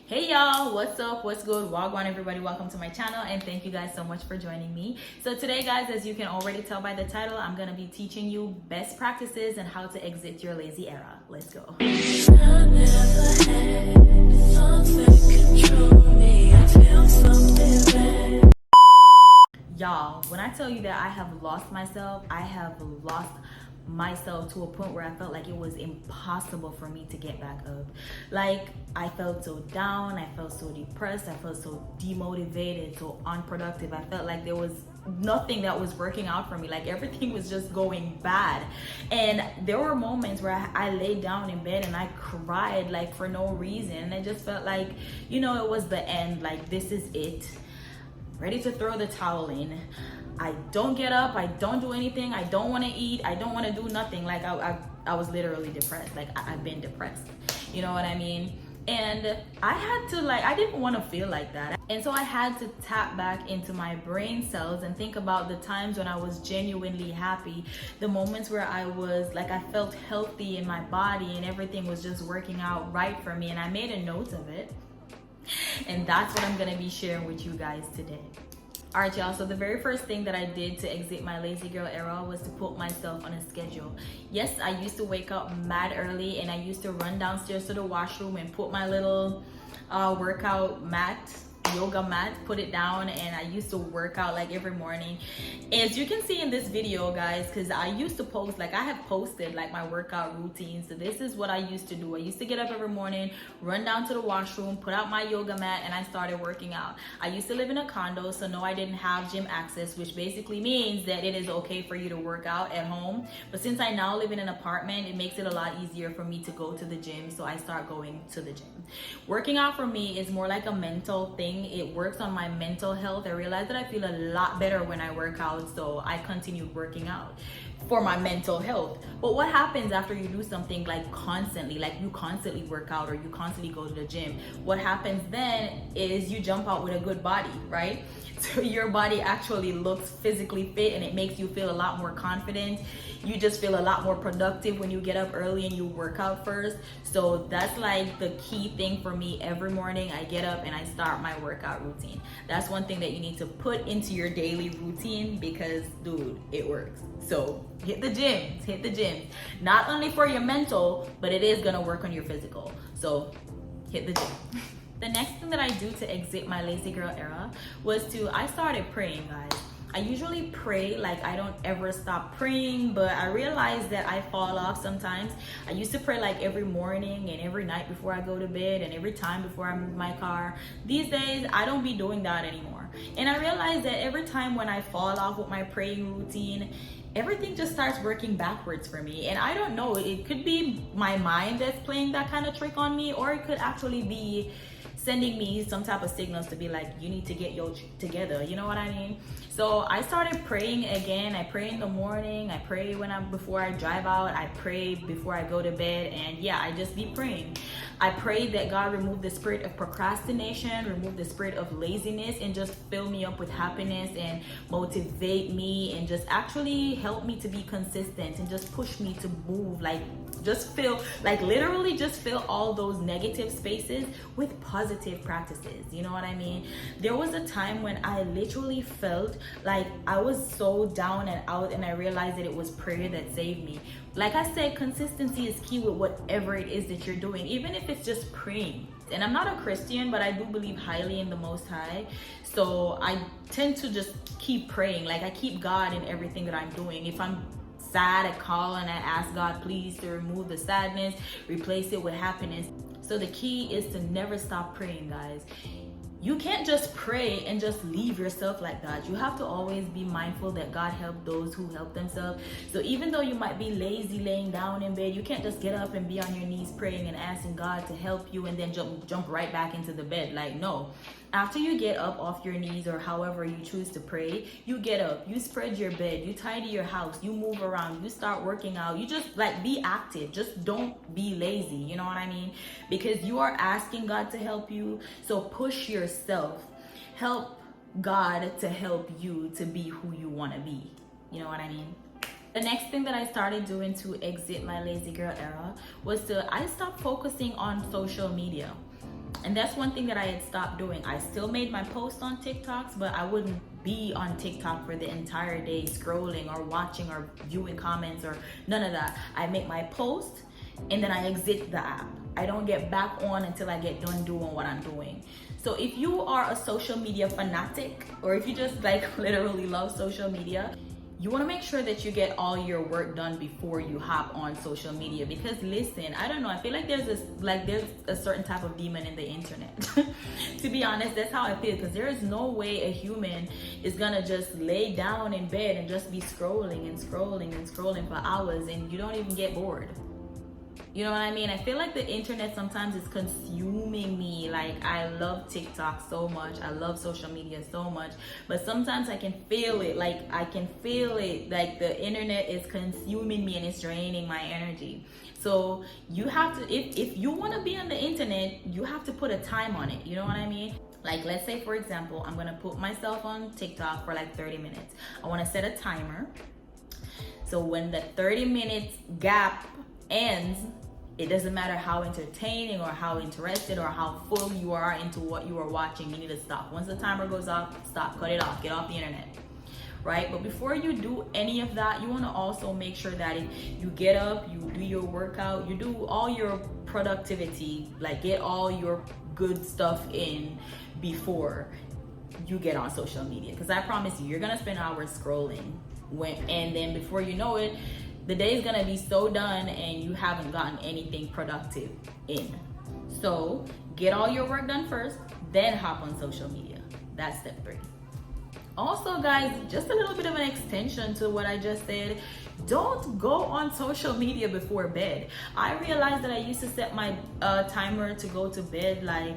Hey y'all, what's up, what's good, wagwan everybody, welcome to my channel and thank you guys so much for joining me. So today guys, as you can already tell by the title, I'm going to be teaching you best practices and how to exit your lazy era. Let's go. Y'all, when I tell you that I have lost myself, I have lost myself to a point where I felt like it was impossible for me to get back up. Like, I felt so down, I felt so depressed, I felt so demotivated, so unproductive. I felt like there was nothing that was working out for me. Like, everything was just going bad. And there were moments where I laid down in bed and I cried, like, for no reason. And I just felt like, you know, it was the end. Like, this is it. Ready to throw the towel in. I don't get up, I don't do anything, I don't want to eat, I don't want to do nothing. Like I was literally depressed. Like I've been depressed, you know what I mean? And I had to, like, I didn't want to feel like that. And so I had to tap back into my brain cells and think about the times when I was genuinely happy, the moments where I was like, I felt healthy in my body and everything was just working out right for me. And I made a note of it. And that's what I'm gonna be sharing with you guys today. All right, y'all, so the very first thing that I did to exit my lazy girl era was to put myself on a schedule. Yes, I used to wake up mad early and I used to run downstairs to the washroom and put my little workout mat, yoga mat, put it down, and I used to work out like every morning. As you can see in this video guys, because I used to post, like I have posted like my workout routine. So this is what I used to do. I used to get up every morning, run down to the washroom, put out my yoga mat, and I started working out. I used to live in a condo, so no, I didn't have gym access, which basically means that it is okay for you to work out at home. But since I now live in an apartment, it makes it a lot easier for me to go to the gym. So I start going to the gym. Working out for me is more like a mental thing. It works on my mental health. I realized that I feel a lot better when I work out, so I continued working out for my mental health. But what happens after you do something like constantly, like you constantly work out or you constantly go to the gym? What happens then is you jump out with a good body, right? So your body actually looks physically fit and it makes you feel a lot more confident. You just feel a lot more productive when you get up early and you work out first. So that's like the key thing for me. Every morning I get up and I start my workout routine. That's one thing that you need to put into your daily routine because, dude, it works. So hit the gym. Not only for your mental, but it is gonna work on your physical. So hit the gym. The next thing that I do to exit my lazy girl era was I started praying, guys. I usually pray, like I don't ever stop praying, but I realized that I fall off sometimes. I used to pray like every morning and every night before I go to bed and every time before I move my car. These days, I don't be doing that anymore. And I realized that every time when I fall off with my praying routine, everything just starts working backwards for me. And I don't know, it could be my mind that's playing that kind of trick on me, or it could actually be sending me some type of signals to be like, you need to get your together, you know what I mean? So I started praying again. I pray in the morning, I pray before I drive out, I pray before I go to bed, and yeah, I just be praying. I pray that God remove the spirit of procrastination, remove the spirit of laziness, and just fill me up with happiness and motivate me and just actually help me to be consistent and just push me to move, like just fill, like literally just fill all those negative spaces with positive practices. You know what I mean? There was a time when I literally felt like I was so down and out, and I realized that it was prayer that saved me. Like I said, consistency is key with whatever it is that you're doing, even if it's just praying. And I'm not a Christian, but I do believe highly in the Most High. So I tend to just keep praying. Like I keep God in everything that I'm doing. If I'm sad, I call and I ask God please to remove the sadness, replace it with happiness. So the key is to never stop praying, guys. You can't just pray and just leave yourself like that. You have to always be mindful that God helped those who help themselves. So even though you might be lazy laying down in bed, you can't just get up and be on your knees praying and asking God to help you and then jump right back into the bed. Like, no. After you get up off your knees or however you choose to pray, you get up, you spread your bed, you tidy your house, you move around, you start working out. You just like be active. Just don't be lazy. You know what I mean? Because you are asking God to help you. So push yourself. Help God to help you to be who you want to be. You know what I mean? The next thing that I started doing to exit my lazy girl era was I stopped focusing on social media. And that's one thing that I had stopped doing. I still made my posts on TikToks, but I wouldn't be on TikTok for the entire day scrolling or watching or viewing comments or none of that. I make my post and then I exit the app. I don't get back on until I get done doing what I'm doing. So if you are a social media fanatic, or if you just like literally love social media, you want to make sure that you get all your work done before you hop on social media. Because listen, I don't know, I feel like there's a certain type of demon in the internet. To be honest, that's how I feel, because there is no way a human is gonna just lay down in bed and just be scrolling and scrolling and scrolling for hours and you don't even get bored. You know what I mean? I feel like the internet sometimes is consuming me. Like, I love TikTok so much. I love social media so much. But sometimes I can feel it. Like, I can feel it. Like, the internet is consuming me and it's draining my energy. So, you have to, if you want to be on the internet, you have to put a time on it. You know what I mean? Like, let's say, for example, I'm going to put myself on TikTok for like 30 minutes. I want to set a timer. So, when the 30 minutes gap ends, it doesn't matter how entertaining or how interested or how full you are into what you are watching, you need to stop. Once the timer goes off, stop, cut it off, get off the internet, right? But before you do any of that, you want to also make sure that you get up, you do your workout, you do all your productivity, like get all your good stuff in before you get on social media. Because I promise you, you're gonna spend hours scrolling and then before you know it, the day is gonna be so done and you haven't gotten anything productive in. So get all your work done first, then hop on social media. That's step 3. Also, guys, just a little bit of an extension to what I just said. Don't go on social media before bed. I realized that I used to set my timer to go to bed, like,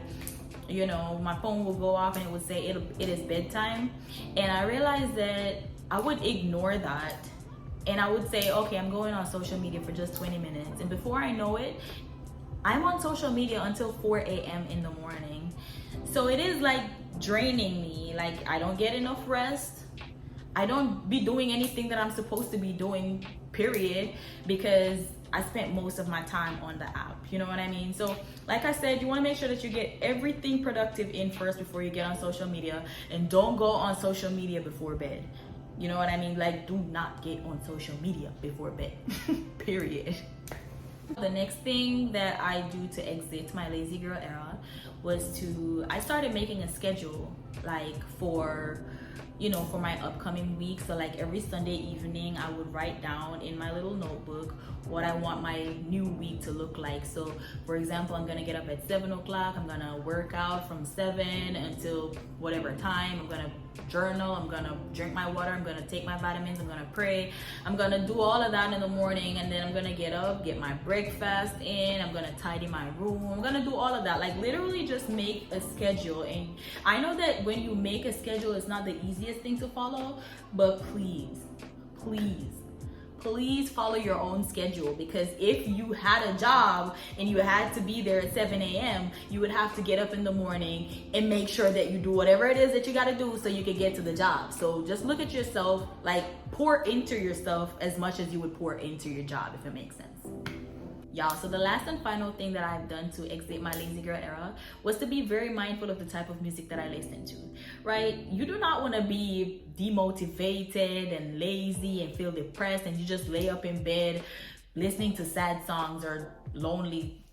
you know, my phone will go off and it would say it is bedtime. And I realized that I would ignore that. And I would say, okay, I'm going on social media for just 20 minutes. And before I know it, I'm on social media until 4 a.m. in the morning. So it is like draining me. Like, I don't get enough rest. I don't be doing anything that I'm supposed to be doing, period, because I spent most of my time on the app. You know what I mean? So like I said, you want to make sure that you get everything productive in first before you get on social media. And don't go on social media before bed. You know what I mean? Like, do not get on social media before bed, period. The next thing that I do to exit my lazy girl era was I started making a schedule, like for my upcoming week. So like every Sunday evening, I would write down in my little notebook what I want my new week to look like. So for example, I'm gonna get up at 7 o'clock. I'm gonna work out from 7 until whatever time. I'm gonna journal, I'm gonna drink my water, I'm gonna take my vitamins, I'm gonna pray, I'm gonna do all of that in the morning, and then I'm gonna get up, get my breakfast in, I'm gonna tidy my room, I'm gonna do all of that. Like, literally just make a schedule. And I know that when you make a schedule, it's not the easiest thing to follow, but please follow your own schedule. Because if you had a job and you had to be there at 7 a.m., you would have to get up in the morning and make sure that you do whatever it is that you got to do so you can get to the job. So just look at yourself, like pour into yourself as much as you would pour into your job, if it makes sense. Y'all, so the last and final thing that I've done to exit my lazy girl era was to be very mindful of the type of music that I listen to, right? You do not want to be demotivated and lazy and feel depressed and you just lay up in bed listening to sad songs or lonely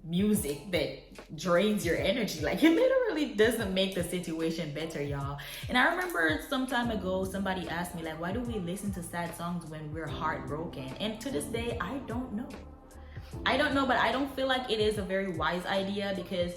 music that drains your energy. Like, it literally doesn't make the situation better, y'all. And I remember some time ago, somebody asked me, like, why do we listen to sad songs when we're heartbroken? And to this day, I don't know, but I don't feel like it is a very wise idea, because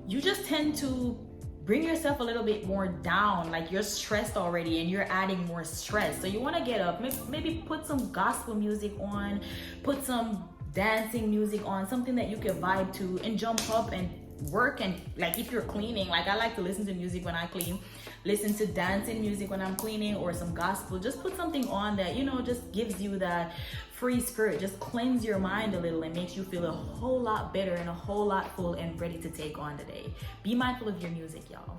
you just tend to bring yourself a little bit more down. Like, you're stressed already and you're adding more stress. So you want to get up, maybe put some gospel music on, put some dancing music on, something that you can vibe to, and jump up and work. And like, if you're cleaning, like I like to listen to music when I clean, listen to dancing music when I'm cleaning, or some gospel. Just put something on that, you know, just gives you that free spirit, just cleanse your mind a little and makes you feel a whole lot better and a whole lot full and ready to take on the day. Be mindful of your music, y'all.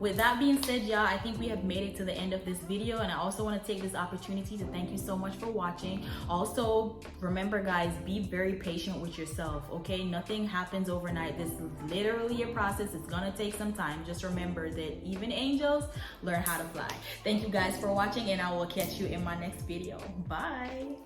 with that being said, y'all, I think we have made it to the end of this video, and I also want to take this opportunity to thank you so much for watching. Also, remember guys, be very patient with yourself, okay? Nothing happens overnight. This is literally a process. It's gonna take some time. Just remember that even angels learn how to fly. Thank you guys for watching, and I will catch you in my next video. Bye.